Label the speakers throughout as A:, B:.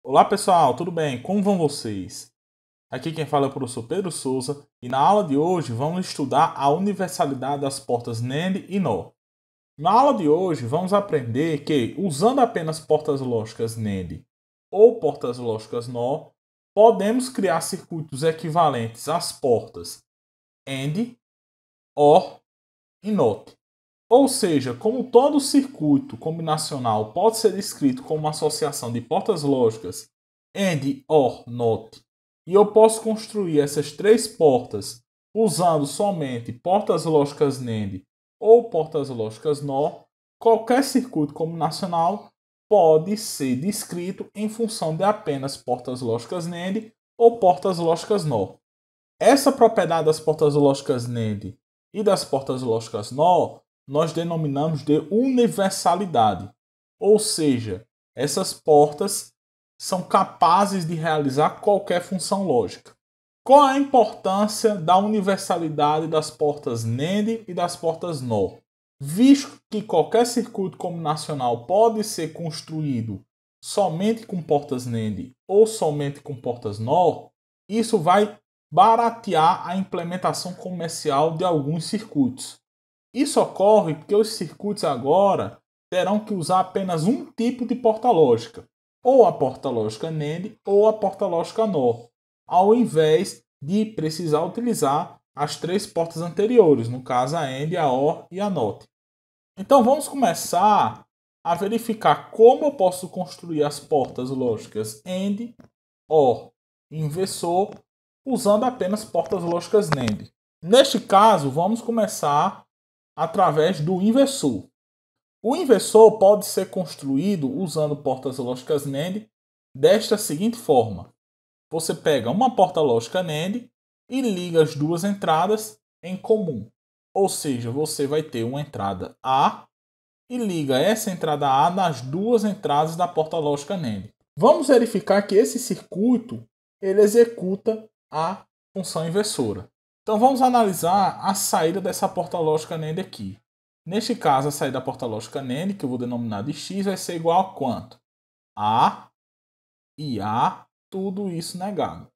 A: Olá pessoal, tudo bem? Como vão vocês? Aqui quem fala é o professor Pedro Souza e na aula de hoje vamos estudar a universalidade das portas NAND e NOR. Na aula de hoje vamos aprender que, usando apenas portas lógicas NAND ou portas lógicas NOR, podemos criar circuitos equivalentes às portas AND, OR e NOT. Ou seja, como todo circuito combinacional pode ser descrito como uma associação de portas lógicas AND, OR, NOT, e eu posso construir essas três portas usando somente portas lógicas NAND ou portas lógicas NOR, qualquer circuito combinacional pode ser descrito em função de apenas portas lógicas NAND ou portas lógicas NOR. Essa propriedade das portas lógicas NAND e das portas lógicas NOR nós denominamos de universalidade, ou seja, essas portas são capazes de realizar qualquer função lógica. Qual é a importância da universalidade das portas NAND e das portas NOR? Visto que qualquer circuito combinacional pode ser construído somente com portas NAND ou somente com portas NOR, isso vai baratear a implementação comercial de alguns circuitos. Isso ocorre porque os circuitos agora terão que usar apenas um tipo de porta lógica, ou a porta lógica NAND ou a porta lógica NOR, ao invés de precisar utilizar as três portas anteriores, no caso a AND, a OR e a NOT. Então vamos começar a verificar como eu posso construir as portas lógicas AND, OR e inversor usando apenas portas lógicas NAND. Neste caso, vamos começar através do inversor. O inversor pode ser construído usando portas lógicas NAND desta seguinte forma. Você pega uma porta lógica NAND e liga as duas entradas em comum. Ou seja, você vai ter uma entrada A e liga essa entrada A nas duas entradas da porta lógica NAND. Vamos verificar que esse circuito ele executa a função inversora. Então vamos analisar a saída dessa porta lógica NAND aqui. Neste caso, a saída da porta lógica NAND, que eu vou denominar de x, vai ser igual a quanto? A e A, tudo isso negado.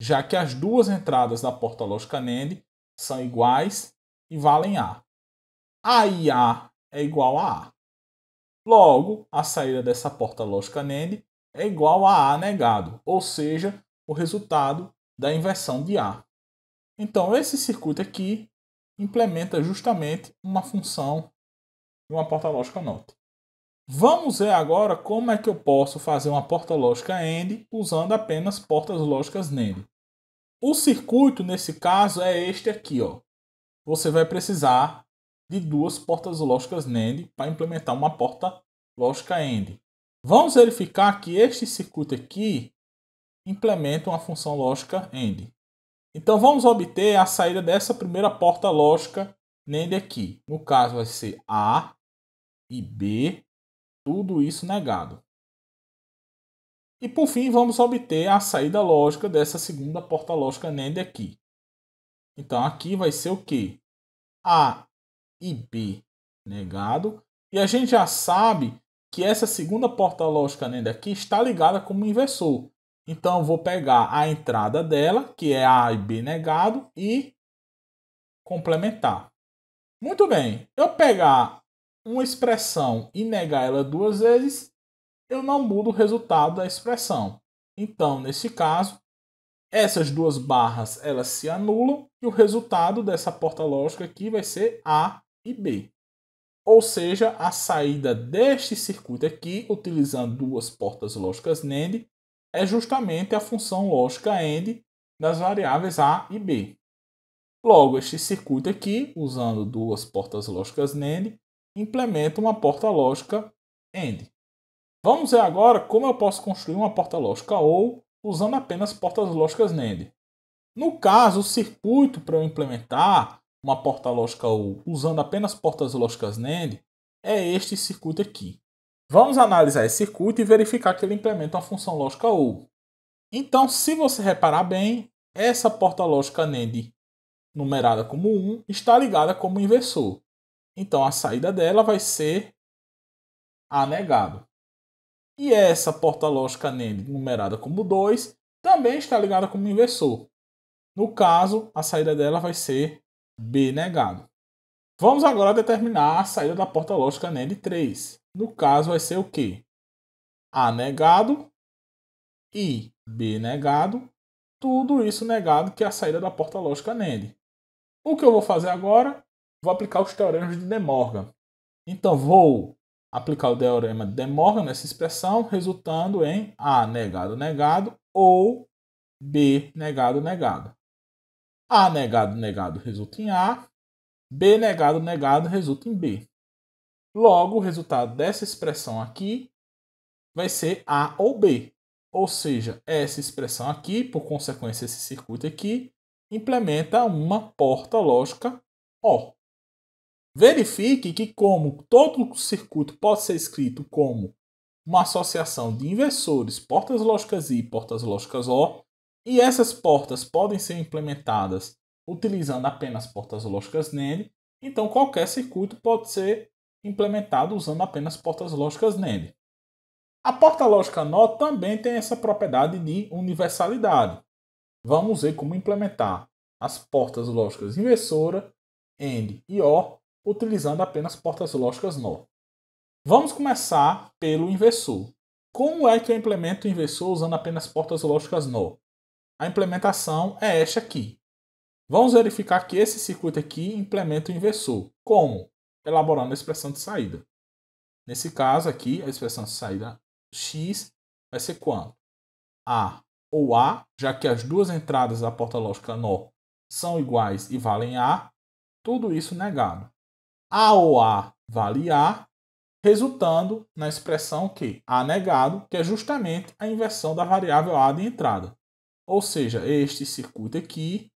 A: Já que as duas entradas da porta lógica NAND são iguais e valem A. A e A é igual a A. Logo, a saída dessa porta lógica NAND é igual a A negado, ou seja, o resultado da inversão de A. Então, esse circuito aqui implementa justamente uma função de uma porta lógica NOT. Vamos ver agora como é que eu posso fazer uma porta lógica AND usando apenas portas lógicas NAND. O circuito, nesse caso, é este aqui. Ó. Você vai precisar de duas portas lógicas NAND para implementar uma porta lógica AND. Vamos verificar que este circuito aqui implementa uma função lógica AND. Então vamos obter a saída dessa primeira porta lógica NAND aqui. No caso vai ser A e B, tudo isso negado. E por fim vamos obter a saída lógica dessa segunda porta lógica NAND aqui. Então aqui vai ser o que? A e B negado. E a gente já sabe que essa segunda porta lógica NAND aqui está ligada como inversor. Então eu vou pegar a entrada dela, que é A e B negado, e complementar. Muito bem, eu pegar uma expressão e negar ela duas vezes, eu não mudo o resultado da expressão. Então, nesse caso, essas duas barras elas se anulam e o resultado dessa porta lógica aqui vai ser A e B. Ou seja, a saída deste circuito aqui, utilizando duas portas lógicas NAND, é justamente a função lógica AND das variáveis A e B. Logo, este circuito aqui, usando duas portas lógicas NAND, implementa uma porta lógica AND. Vamos ver agora como eu posso construir uma porta lógica OR usando apenas portas lógicas NAND. No caso, o circuito para eu implementar uma porta lógica OR usando apenas portas lógicas NAND é este circuito aqui. Vamos analisar esse circuito e verificar que ele implementa uma função lógica OR. Então, se você reparar bem, essa porta lógica NAND numerada como 1 está ligada como inversor. Então, a saída dela vai ser A negado. E essa porta lógica NAND numerada como 2 também está ligada como inversor. No caso, a saída dela vai ser B negado. Vamos agora determinar a saída da porta lógica NAND 3. No caso, vai ser o quê? A negado e B negado. Tudo isso negado, que é a saída da porta lógica NAND. O que eu vou fazer agora? Vou aplicar os teoremas de De Morgan. Então, vou aplicar o teorema de De Morgan nessa expressão, resultando em A negado negado ou B negado negado. A negado negado resulta em A, B negado negado resulta em B. Logo, o resultado dessa expressão aqui vai ser A ou B. Ou seja, essa expressão aqui, por consequência esse circuito aqui, implementa uma porta lógica OR. Verifique que, como todo circuito pode ser escrito como uma associação de inversores, portas lógicas I e portas lógicas OR, e essas portas podem ser implementadas utilizando apenas portas lógicas NAND, então qualquer circuito pode ser implementado usando apenas portas lógicas NAND. A porta lógica NOR também tem essa propriedade de universalidade. Vamos ver como implementar as portas lógicas inversora, AND e OR utilizando apenas portas lógicas NOR. Vamos começar pelo inversor. Como é que eu implemento o inversor usando apenas portas lógicas NOR? A implementação é esta aqui. Vamos verificar que esse circuito aqui implementa o inversor. Como? Elaborando a expressão de saída. Nesse caso aqui, a expressão de saída X vai ser quanto? A ou A, já que as duas entradas da porta lógica NOR são iguais e valem A, tudo isso negado. A ou A vale A, resultando na expressão que A negado, que é justamente a inversão da variável A de entrada. Ou seja, este circuito aqui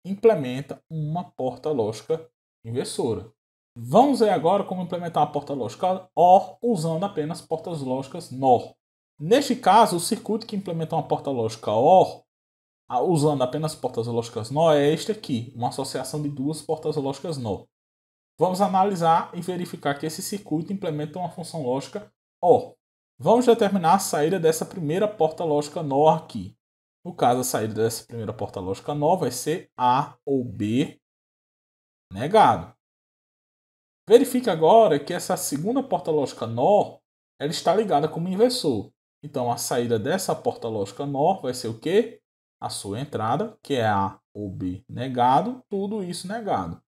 A: implementa uma porta lógica inversora. Vamos ver agora como implementar a porta lógica OR usando apenas portas lógicas NOR. Neste caso, o circuito que implementa uma porta lógica OR usando apenas portas lógicas NOR é este aqui, uma associação de duas portas lógicas NOR. Vamos analisar e verificar que esse circuito implementa uma função lógica OR. Vamos determinar a saída dessa primeira porta lógica NOR aqui. No caso, a saída dessa primeira porta lógica NOR vai ser A ou B negado. Verifique agora que essa segunda porta lógica NOR ela está ligada como inversor. Então, a saída dessa porta lógica NOR vai ser o quê? A sua entrada, que é A ou B negado, tudo isso negado.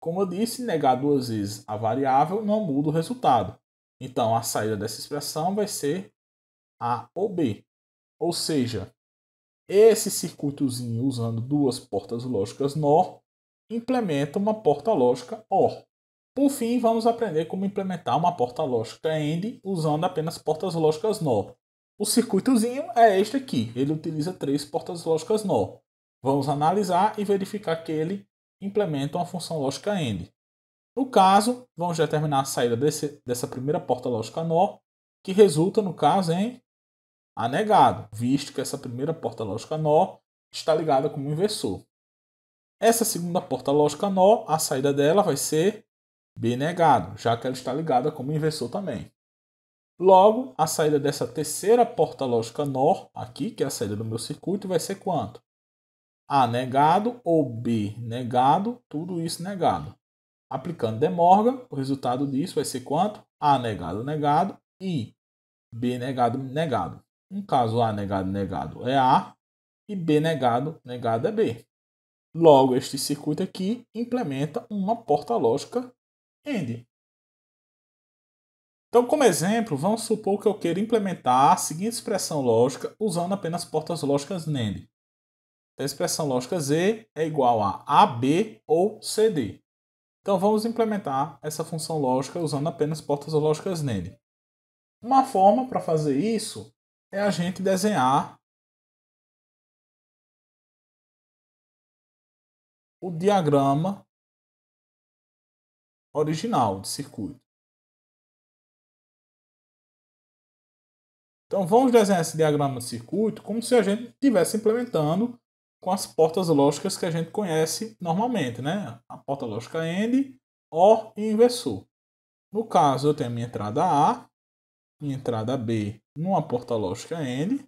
A: Como eu disse, negar duas vezes a variável não muda o resultado. Então, a saída dessa expressão vai ser A ou B. Ou seja, esse circuitozinho usando duas portas lógicas NOR implementa uma porta lógica OR. Por fim, vamos aprender como implementar uma porta lógica AND usando apenas portas lógicas NOR. O circuitozinho é este aqui, ele utiliza três portas lógicas NOR. Vamos analisar e verificar que ele implementa uma função lógica AND. No caso, vamos determinar a saída dessa primeira porta lógica NOR, que resulta, no caso, em A negado, visto que essa primeira porta lógica NOR está ligada como inversor. Essa segunda porta lógica NOR, a saída dela vai ser B negado, já que ela está ligada como inversor também. Logo, a saída dessa terceira porta lógica NOR, aqui, que é a saída do meu circuito, vai ser quanto? A negado ou B negado, tudo isso negado. Aplicando De Morgan, o resultado disso vai ser quanto? A negado negado e B negado negado. No caso, A negado negado é A e B negado negado é B. Logo, este circuito aqui implementa uma porta lógica AND. Então, como exemplo, vamos supor que eu queira implementar a seguinte expressão lógica usando apenas portas lógicas NAND. A expressão lógica Z é igual a AB ou CD. Então, vamos implementar essa função lógica usando apenas portas lógicas NAND. Uma forma para fazer isso é a gente desenhar o diagrama original de circuito. Então, vamos desenhar esse diagrama de circuito como se a gente estivesse implementando com as portas lógicas que a gente conhece normalmente, né? A porta lógica AND, OR e inversor. No caso, eu tenho a minha entrada A, minha entrada B numa porta lógica AND,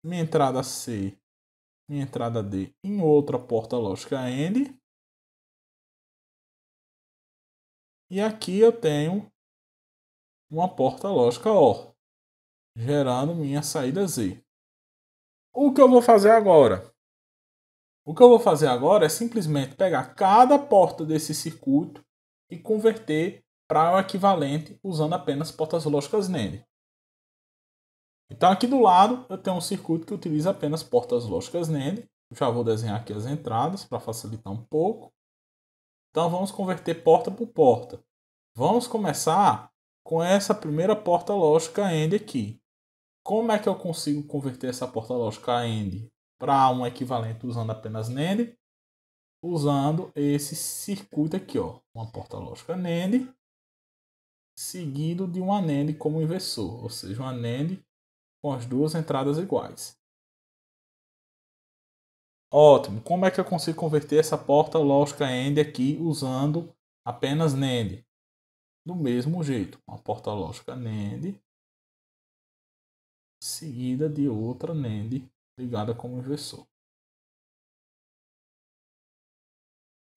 A: minha entrada C, minha entrada D em outra porta lógica AND, e aqui eu tenho uma porta lógica OR, gerando minha saída Z. O que eu vou fazer agora? O que eu vou fazer agora é simplesmente pegar cada porta desse circuito e converter para o equivalente usando apenas portas lógicas NAND. Então aqui do lado eu tenho um circuito que utiliza apenas portas lógicas NAND. Já vou desenhar aqui as entradas para facilitar um pouco. Então vamos converter porta por porta. Vamos começar com essa primeira porta lógica AND aqui. Como é que eu consigo converter essa porta lógica AND para um equivalente usando apenas NAND? Usando esse circuito aqui, ó, uma porta lógica NAND seguido de uma NAND como inversor, ou seja, uma NAND com as duas entradas iguais. Ótimo. Como é que eu consigo converter essa porta lógica AND aqui usando apenas NAND? Do mesmo jeito, uma porta lógica NAND seguida de outra NAND ligada como inversor.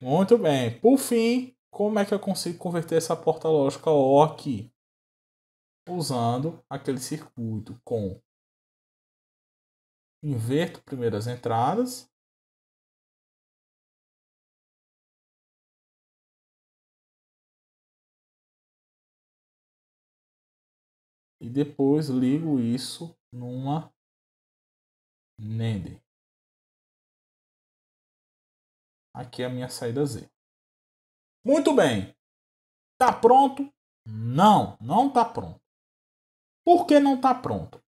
A: Muito bem. Por fim, como é que eu consigo converter essa porta lógica OR aqui? Usando aquele circuito com inverto primeiro as entradas, e depois ligo isso numa NAND. Aqui é a minha saída Z. Muito bem. Tá pronto? Não, não tá pronto. Por que não tá pronto?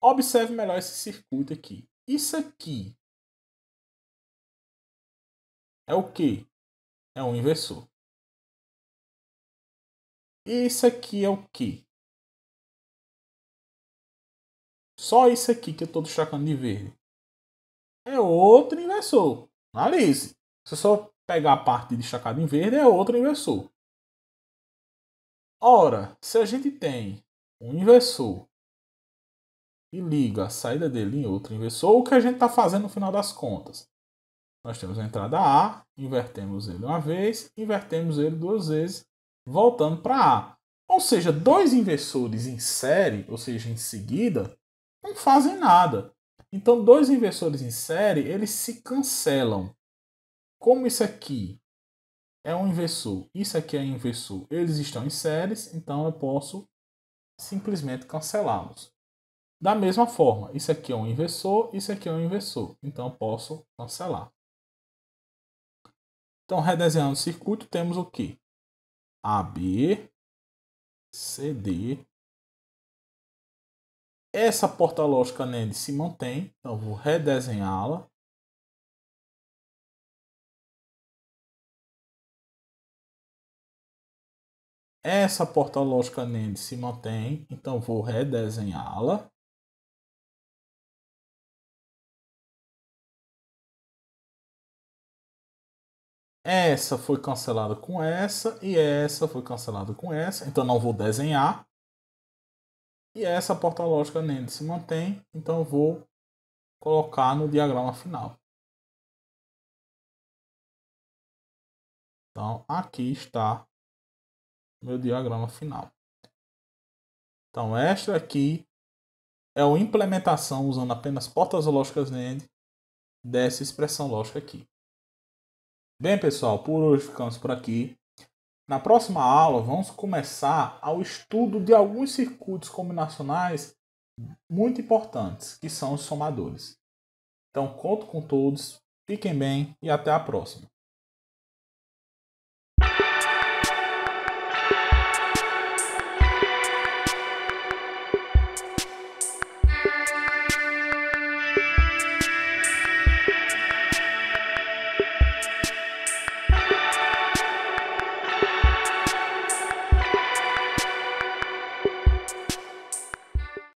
A: Observe melhor esse circuito aqui. Isso aqui é o que? É um inversor. Isso aqui é o que? Só isso aqui que eu estou destacando de verde é outro inversor. Analise. Se eu só pegar a parte destacada em verde, é outro inversor. Ora, se a gente tem um inversor e liga a saída dele em outro inversor, o que a gente está fazendo no final das contas? Nós temos a entrada A, invertemos ele uma vez, invertemos ele duas vezes, voltando para A. Ou seja, dois inversores em série, ou seja, em seguida, não fazem nada. Então, dois inversores em série, eles se cancelam. Como isso aqui é um inversor, isso aqui é um inversor, eles estão em séries, então eu posso simplesmente cancelá-los. Da mesma forma, isso aqui é um inversor, isso aqui é um inversor, então eu posso cancelar. Então, redesenhando o circuito, temos o que? AB, CD. Essa porta lógica NAND se mantém, então vou redesenhá-la. Essa porta lógica NAND se mantém, então vou redesenhá-la. Essa foi cancelada com essa e essa foi cancelada com essa, então não vou desenhar. E essa porta lógica NAND se mantém, então eu vou colocar no diagrama final. Então aqui está o meu diagrama final. Então esta aqui é a implementação usando apenas portas lógicas NAND dessa expressão lógica aqui. Bem, pessoal, por hoje ficamos por aqui. Na próxima aula, vamos começar ao estudo de alguns circuitos combinacionais muito importantes, que são os somadores. Então, conto com todos, fiquem bem e até a próxima.